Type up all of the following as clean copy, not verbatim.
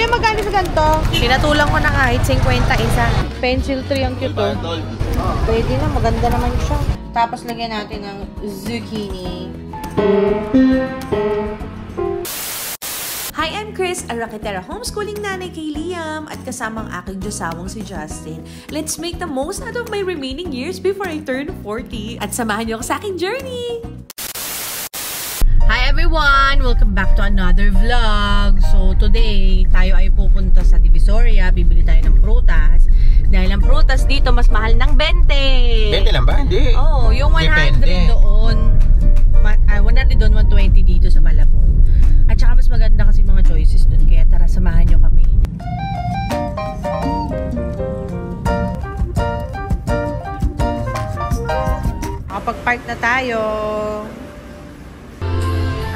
magkano sa ganito? Pinatulang ko na kahit 50 isa. Pencil tree ang cute oh. Pwede na, maganda naman siya. Tapos lagyan natin ng zucchini. Hi, I'm Chris, a Raketera homeschooling nanay kay Liam at kasama ang aking Diyosawang si Justin. Let's make the most out of my remaining years before I turn 40 at samahan niyo ako sa aking journey! Hi everyone! Welcome back to another vlog. So today, tayo ay pupunta sa Divisoria. Bibili tayo ng prutas. Dahil ang prutas dito mas mahal ng 20. 20 lang ba? Hindi. Oo, yung 100 Depende. doon. 100 doon, 120 dito sa Malabon. At saka mas maganda kasi mga choices doon. Kaya tara, samahan nyo kami. Nakapag-park na tayo.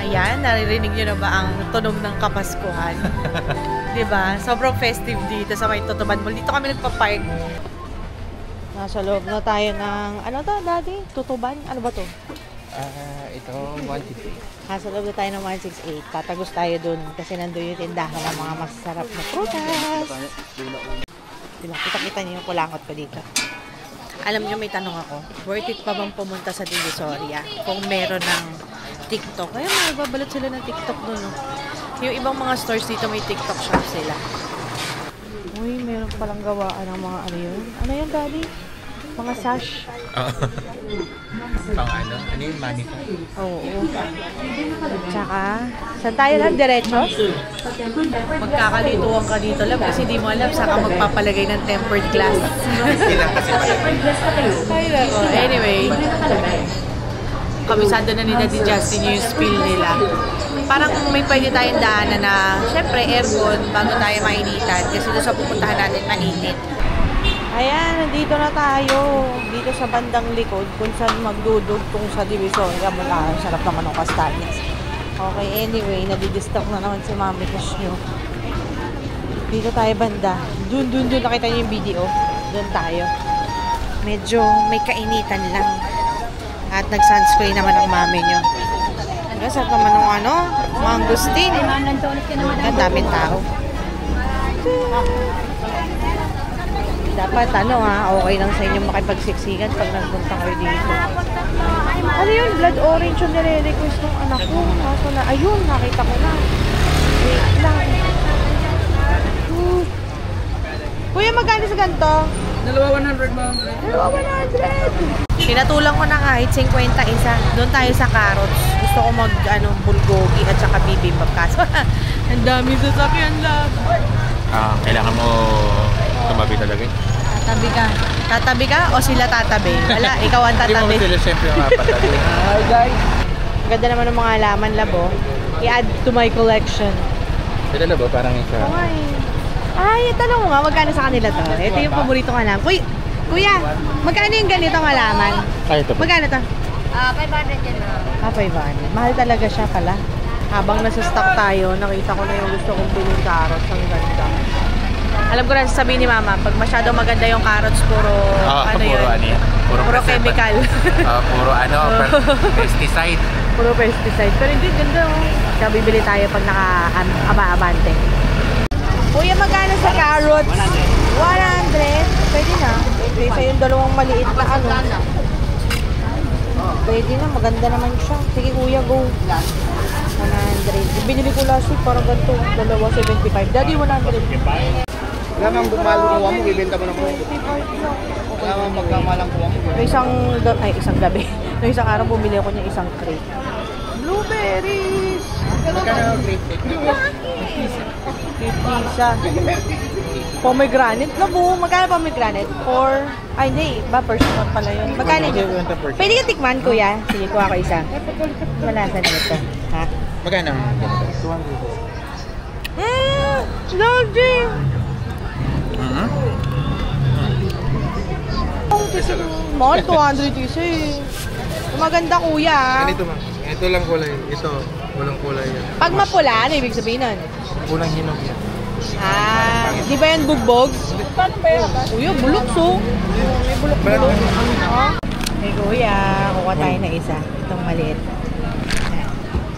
Ayan, naririnig nyo na ba ang tunog ng Kapaskuhan? Diba? Sobrang festive dito sa may Tutuban Mall. Dito kami nagpa-park. Nasa loob na tayo ng, ano to, daddy? Tutuban? Ano ba to? Ito, 168. Nasa loob na tayo ng 168. Tatagos tayo dun kasi nandun yung tindahan ng mga masarap na prutas. Diba? Kita-kita niyo yung kulangot ko dito. Alam niyo, may tanong ako. Worth it pa bang pumunta sa Divisoria kung meron ng TikTok? Kaya magbabalot sila ng TikTok doon. No? Yung ibang mga stores dito may TikTok shop sila. Uy, meron palang gawaan ng mga ano yun. Ano yun, daddy? Mga sash. Pang ano? Ano yung manito? Oo. Tsaka, saan tayo lang? Diretso? Magkakalituan ka dito lang kasi di mo alam saan ka magpapalagay ng tempered glass. Anyway, kabisado na ni Daddy Justin yung spill nila. Parang may pwede tayong daanan na, syempre, aircon bago tayo mainitan kasi doon sa pupuntahan natin mainit. Ayan, nandito na tayo. Dito sa bandang likod kung saan magdudugtong sa Divisoria. Sarap naman ng kastanyas. Okay, anyway, nadidistract na naman si Mami Kush nyo. Dito tayo banda. Dun. Nakita niyo yung video. Doon tayo. Medyo may kainitan lang. At nag-sunscreen naman ang mami nyo. Sarap naman ng ano, mangustin. Ang daming tao. Dapat okay lang sa inyo makipagsiksikan pag nagpunta kayo dito. Ano yun? Blood orange yung nire-request ng anak ko. Kaso na, ayun, nakita ko na. Wait lang. Kuya, magkano sa ganito? Dalawa 100 ma'am. Dalawa 100! Pinatulang ko na kahit 50 isa. Doon tayo sa carrots. Gusto ko bulgogi at saka bibimbap. Kaso, ang dami sasakyan lang. Kailangan mo tumabi talaga. Tatabi ka. Tatabi ka o sila tatabi? Wala, ikaw ang tatabi. Hindi mo sila siyempre mapatabi. Hi guys! Ganda naman ng mga halaman, labo. I-add to my collection. Sila labo, parang isa. Ay, tanong mo nga, magkano sa kanila to? Ito yung paboritong halaman. Kuya, magkano yung ganitong halaman? Ay, ito po. Magkano to? 500 yan na. 500. Mahal talaga siya pala. Habang nasa-stock tayo, nakita ko na yung gusto kong bilhin carrots. Ang ganda. Alam ko na sasabihin ni Mama, pag masyadong maganda yung carrots, puro yun? Puro chemical. Puro pesticide. Puro pesticide. Pero hindi, ganda oh. Kaya bibili tayo pag naka-abante. Kuya, magkano sa carrots? 100. Pwede na. Kaysa yung dalawang maliit na Pwede na, maganda naman siya. Sige kuya, go. 100. Binili ko last week, parang ganito. Dalawa, 75. Daddy, 100. Wala nang bumalo kuha mo, bibenta mo na po. Wala nang magkamalang kuha mo. Isang gabi. Noong isang araw, bumili ako niya isang crate. Blueberries! Magkano grade 50. Pomegranate na po. Magkano pomegranate? Hindi. First one pala yun. Magkano yun? Pwede ka tikman, kuya? Sige, kuha ko isa. Malasa nito. Ha? Magkano? 200. Lodi! Mahal, 200 isa eh. Maganda, kuya. Ganito ma. Ito lang kulay. Ito, walang kulay yan. Pag mapula, ano ibig sabihin nun? Kulang hinog yan. Di ba yan bugbog? Paano ba yan? Kuya, bulok so. May bulok-bulok. Hey kuya, kuha tayo na isa. Itong maliit.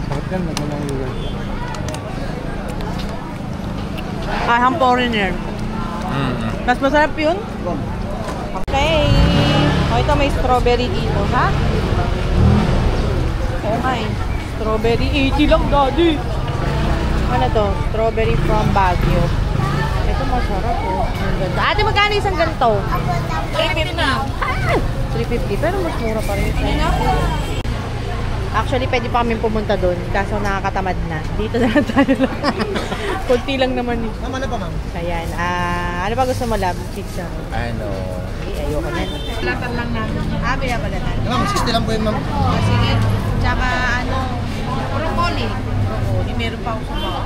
Bakit yan? Magandang lugar. Kahang foreigner. Mas masarap yun? Okay. O, ito may strawberry dito, ha? Okay. Strawberry, 80 lang, daddy. Ano to? Strawberry from Baguio. Ito masarap, oh. Ang ganda. Ate, magkano isang ganito? 350 na. 350, pero mas mura pa rin. Actually, pwede pa kami pumunta doon. Kaso nakakatamad na. Dito na lang tayo lang. Kunti lang naman eh. Ma'am, ano pa, ma'am? Ayan. Ano ba gusto mo, love? Chicha. Ano? Ayoko na. Balatan lang namin. Binabalatan. Ma'am, 60 lang po yun, ma'am. Sige. Tsaka broccoli. Broccoli. Meron pa ako sa mga.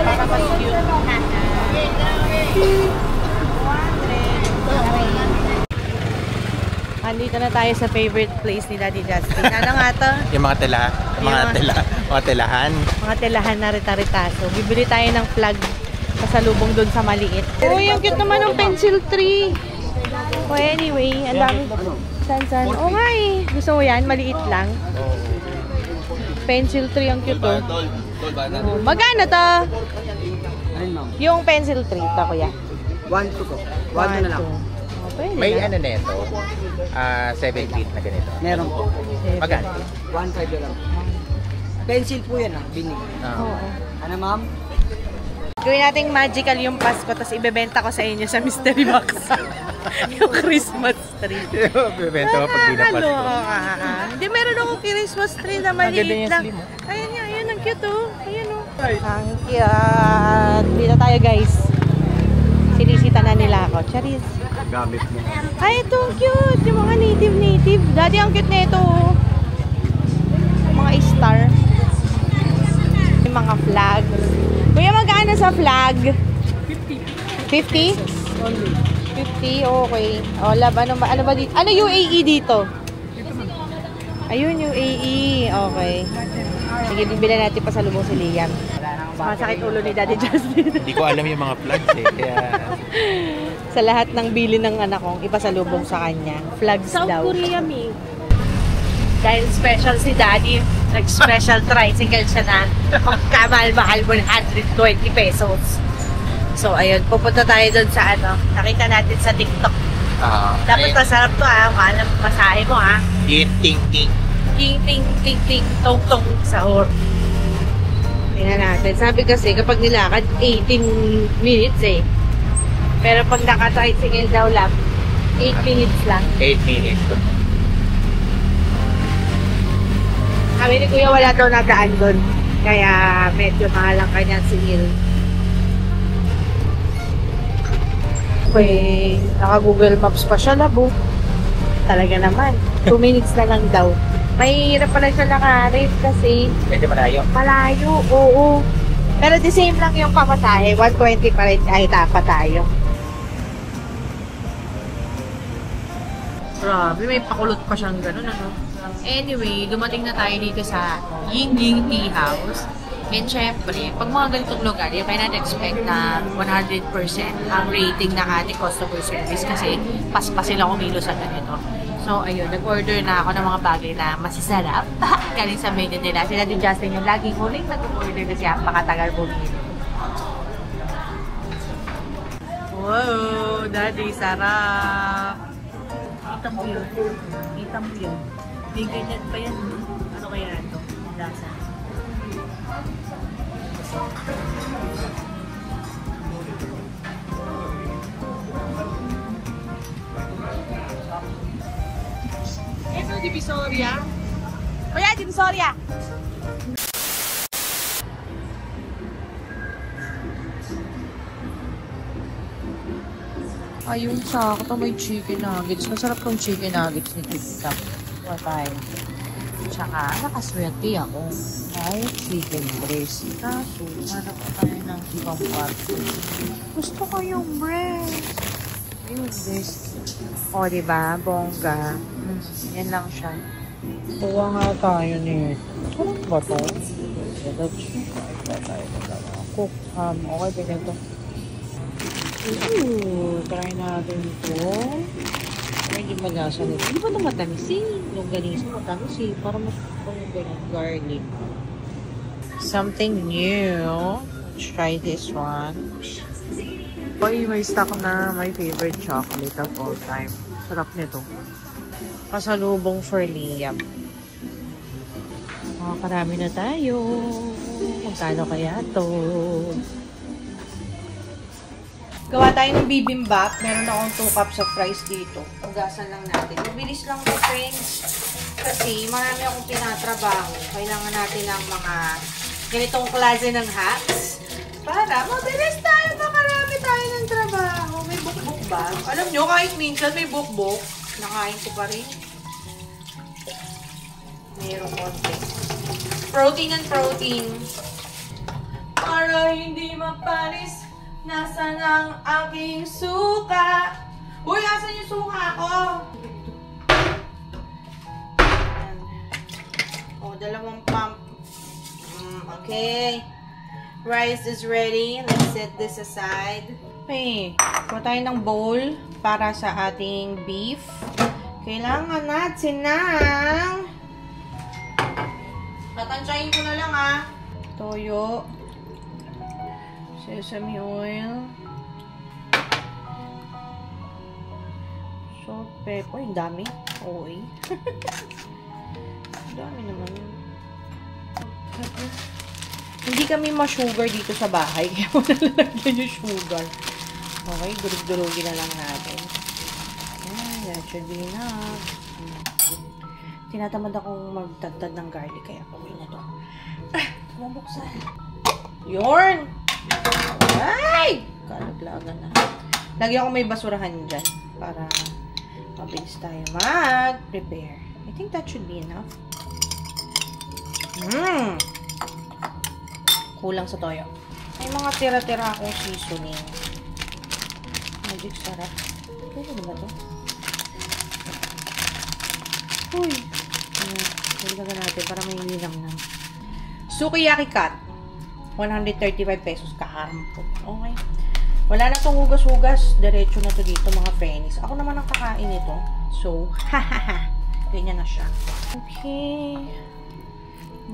Para mas cute. Andito na tayo sa favorite place ni Daddy Justin. Ano nga to? Yung mga telahan. Mga telahan na rita-ritaso. Bibili tayo ng flag pasalubong doon sa maliit. Uy, ang cute naman ng pencil tree. Oh, anyway, ang dami. San? Oo nga eh. Gusto mo yan? Maliit lang. Pencil tree, ang cute oh. Magkano to? Yung pencil tree, ito kuya. 1-2 po. 1-2 na lang. Pwede May na. ano neto? 7 feet na ganito. Meron po. Magkano? 1-5 na lang. Pencil po yan, binig. Oo. Ano, ma'am? Gawin nating magical yung Pasko, tapos ibebenta ko sa inyo sa mystery box. Yung Christmas tree. Bibenta mo pag dinapas ko. Hindi, meron akong Christmas tree na maliit lang. Ayan nga, ayan, ang cute oh. Ayan oh. Ang cute. Dito tayo guys. Sinisita na nila ako. Charis. Gamit mo. Ay, ito ang cute. Yung mga native. Daddy, ang cute na ito oh. Mga star. Yung mga flag. Kuya, magkano sa flag? 50. 50? 50, okay. O, love, ano ba dito? Ano UAE dito? Ayun, UAE. Okay. Sige, bibili natin pa sa lubong si Liam. Masakit ulo ni Daddy Justin. Hindi ko alam yung mga flags eh. Kaya... Sa lahat ng bili ng anak kong ipasalubong sa kanya. Flags South daw. Korea, me. Dahil special si Daddy, nag-special tricycle siya na magkamahal-mahal 120 pesos. So, ayun, pupunta tayo doon sa nakita natin sa TikTok. Dapat masarap to maalam masahe mo Ting. Ting, tong, sahur. Tingnan natin. Sabi kasi, kapag nilakad, 18 minutes eh. Pero pag naka-tricycle daw lang, 8 minutes lang. 8 minutes. Kami ni Kuya wala daw nadaan doon. Kaya medyo mahal ang kanyang singil. Okay, naka-Google Maps pa siya, labo. Talaga naman. 2 minutes na lang daw. Mahirap pala siya naka-rate kasi Medyo malayo. malayo, oo. Pero the same lang yung pamasahe. 120 pa rin kahit tapa tayo. Grabe, may pakulot pa siyang ganun, ano? Anyway, dumating na tayo dito sa Ying Ying Tea House. And syempre, pag mga ganitong lugar, you cannot expect na 100% ang rating ng ating customer service kasi paspasin ako kilo sa ganito. So, ayun, nag-order na ako ng mga bagay na masasarap. Galing sa menu nila. Sila din Justin yung laging huling nag-order kasi pakatagal bumili. Wow, Daddy, sarap! Kita mo yun. May ganyan pa yan. Ano kaya ito? Lasa. Ito, Divisoria. Kuya, Divisoria! Ayun, sakto may chicken nuggets. Masarap tong chicken nuggets ni Tita. Patay. Tsaka, nakaswerte ako. Ay, chicken breast. Kaso, hanap ko tayo ng ibang parte. Gusto ko yung breast. Yung breast. O, diba? Bongga. Yan lang siya. Kuha nga tayo ni... Ano ba to? Let's try tayo na cook ham. Okay, ganito. Ooh, try natin ito. Medyo malasa nito. Hindi ba ito matamis eh? Yung ganisa matamis eh. Para mas garlic. Something new. Let's try this one. Oy, may stock na my favorite chocolate of all time. Sarap nito. Pasalubong for Liam. Karami na tayo. Magkano kaya to? Gawa tayo ng bibimbap. Meron akong 2 cups of rice dito. Ugasan lang natin. Mabilis lang to, friends. Kasi marami akong tinatrabaho. Kailangan natin ng mga ganitong klase ng hacks. Para mabilis tayo, makarami tayo ng trabaho. May bukbuk ba? Alam nyo, kahit minsan may bukbuk, nakain ko pa rin. Mayroong konti. Protein and protein. Para hindi mapanis, nasaan ang aking suka? Uy, asan yung suka ko? Oh, 2 pump. Okay. Rice is ready. Let's set this aside. Okay. Kuha tayo ng bowl para sa ating beef. Kailangan natin ng... Tatansyahin ko na lang toyo. Sesame oil. Salt, pepper. Ang dami. Oy. Ang dami naman. Hindi kami ma-sugar dito sa bahay. Kaya wala lalagyan yung sugar. Okay, durug-durugin na lang natin. Ayan, that should be enough. Tinatamad akong magdagdag ng garlic. Kaya okay na to. Mabuksan. Yorn! Ay! Kalaglagan na. Lagyan ko may basurahan dyan. Para mabilis tayo mag-prepare. I think that should be enough. Kulang sa toyo. May mga tira-tira akong seasoning. Magic sarap. Pwede na ba ito? Uy! Pwede natin para may nilang na. Sukiyaki cut. 135 pesos. Kakarampo. Okay. Wala na itong hugas-hugas. Diretso na to dito mga friends. Ako naman ang kakain ito. So, hahaha. Ganyan na siya. Okay.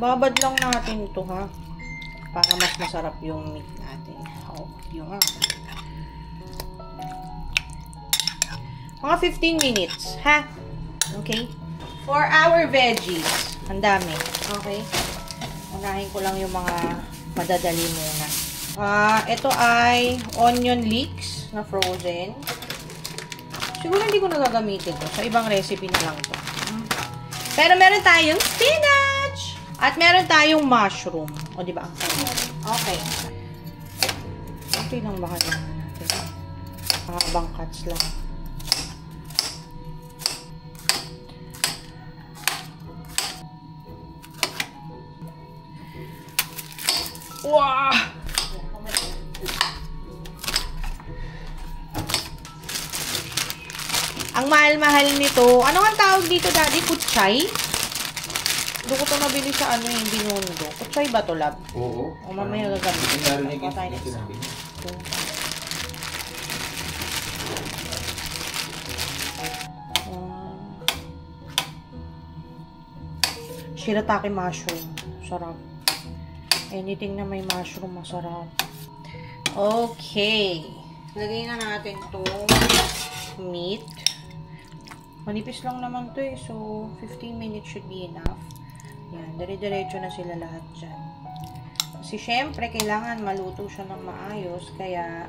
Babad lang natin ito ha. Para mas masarap yung meat natin. Oh, yun. Mga 15 minutes, ha? Okay? For our veggies. Ang dami. Okay? Unahin ko lang yung mga madadali muna. Ito ay onion leeks na frozen. Siguro hindi ko nagagamitin ito. Sa ibang recipe na lang ito. Pero meron tayong spinach! At meron tayong mushroom. O, diba? Okay. Okay lang baka lang natin. Mahabang cuts lang. Wow! Ang mahal-mahal nito. Ano ang tawag dito, Daddy? Kutsay? Doon ko ito nabili sa binundo. Kutsay ba ito, lab? Oo. O mamaya gagamitin. Narinig yung sinabi. Shirataki mushroom. Sarap. Anything na may mushroom, masarap. Okay. Lagay na natin itong meat. Manipis lang naman to so 15 minutes should be enough. Yan, dire-diretso na sila lahat dyan. Kasi syempre, kailangan maluto siya ng maayos, kaya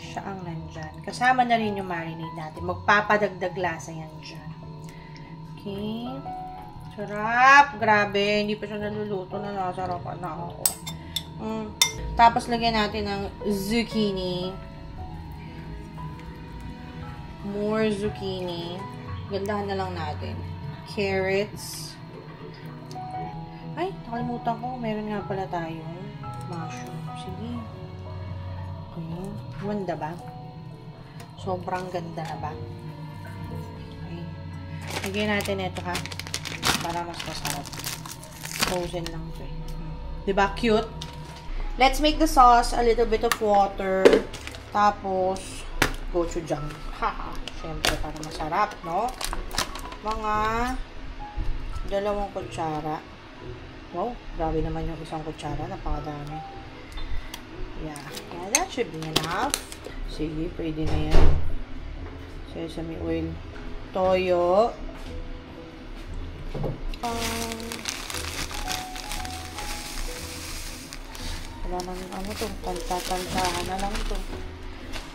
siya ang nandyan. Kasama na rin yung marinade natin. Magpapadagdag lasa yan dyan. Okay. Sarap! Grabe, hindi pa siya naluluto na nasarapan na ako. Tapos, lagyan natin ng zucchini. More zucchini. Gandahan na lang natin. Carrots. Ay, nakalimutan ko. Meron nga pala tayong mushroom. Sige. Okay. Ganda ba? Sobrang ganda na ba? Okay. Lagyan natin ito ha. Para mas masarap. Frozen lang ito eh. Diba? Cute? Let's make the sauce. A little bit of water. Tapos, gochujang. Haha. Siyempre, para masarap, no? Mga 2 kutsara. Wow, grabe naman yung isang kutsara. Napakadami. Yeah, that should be enough. Sige, pwede na yan. Sesame oil. Toyo. Wala naman ano to. Talta-taltahan na lang to.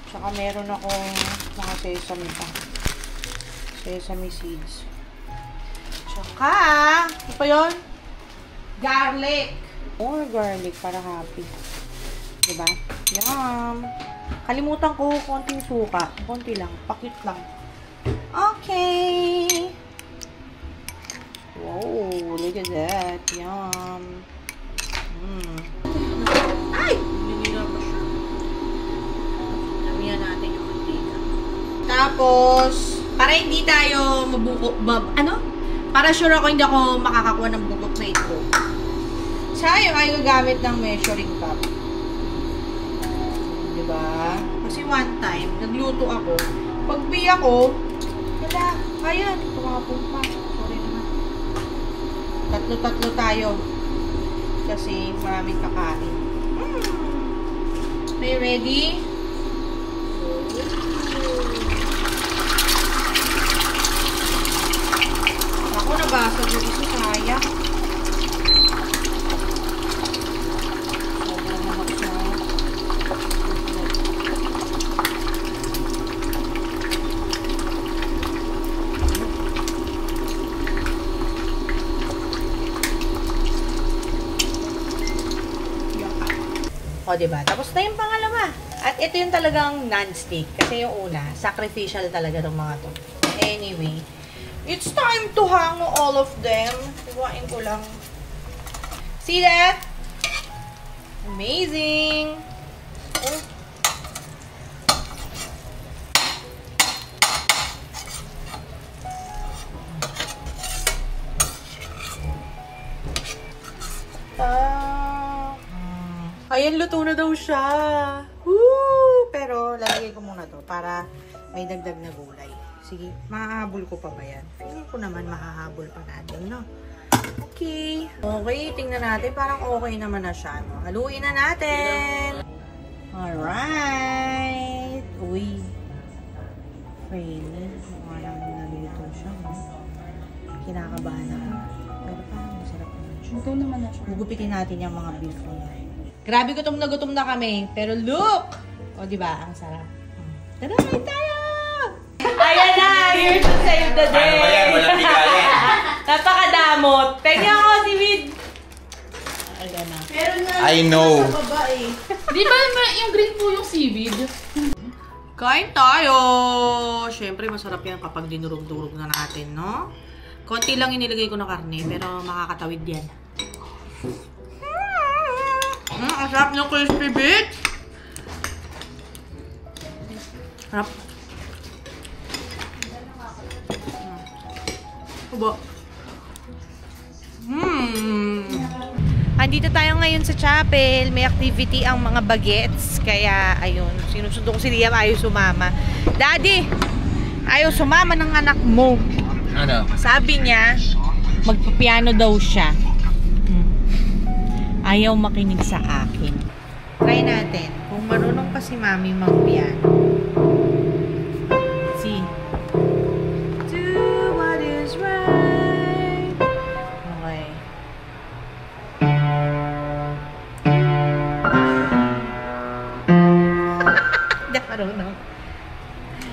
Tsaka meron akong mga sesame pa. Sesame seeds. Tsaka, ano pa yun? Garlic. More garlic para happy. Diba? Yum! Kalimutan ko, konting suka. Konti lang. Pakit lang. Okay! Wow! Look at that. Yum! Ay! Nanira pa siya. Lamihan natin yung mantika. Tapos, para hindi tayo mabuko, para sure ako hindi ako makakakuha ng bubok na ito. Sayang ay gagamit ng measuring cup. Diba? Kasi one time, nagluto ako. Pagbi ako, wala, ayan, tumapon pa. Sorry naman. Tatlo-tatlo tayo. Kasi maraming kakain. Are you ready? Ako, nabasag yung isa, sayang. O, diba? Tapos na yung pangalawa. At ito yung talagang non-stick. Kasi yung una, sacrificial talaga ng mga to. Anyway, it's time to hang all of them. Iwain ko lang. See that? Amazing! Oh. Ayan, luto na daw siya. Woo! Pero, lalagay ko muna to para may dagdag na gulay. Sige, mahahabol ko pa ba yan? Feeling ko naman mahahabol pa natin, no? Okay. Okay, tingnan natin. Parang okay naman na siya, no? Haluin na natin. Alright. Uy. Really? Mukha naman nalito siya, no? Kinakabahan na. Pero parang masarap naman siya. Ito naman na siya. Gugupitin natin yung mga beef ko. Grabe, gutom na kami. Pero look! O, diba? Ang sarap. Tara, kain tayo! Ayan na! Here to save the day! Paano ba yan? Walang bigayan. Napakadamot. Tingnan ko si Vid. Ayan na. Meron nga I know. sa baba eh. Di ba yung green po yung seaweed? Kain tayo! Siyempre, masarap yan kapag dinurog-durog na natin, no? Konti lang inilagay ko na karne, pero makakatawid yan. Ang sarap ng crispy bits. Sarap. Ubo. Andito tayo ngayon sa chapel. May activity ang mga bagets. Kaya, ayun, sinusundo ko si Liam, ayaw sumama. Daddy, ayaw sumama ng anak mo. Ano? Sabi niya, magpapiano daw siya. Ayaw makinig sa akin. Try natin. Kung marunong pa si Mami mag-piano. See? Do what is right. Okay. Hindi marunong.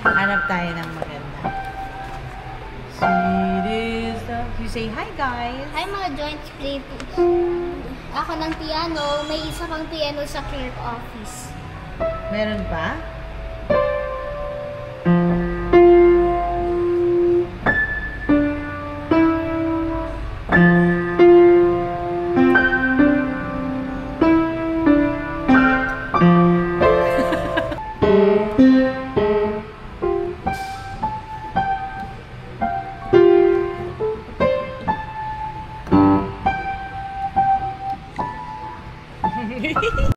Hanap tayo ng maganda. Sweet is the... You say hi, guys. Hi mga joints play po. Ako ng piano, may isa pang piano sa clerk office. Meron pa?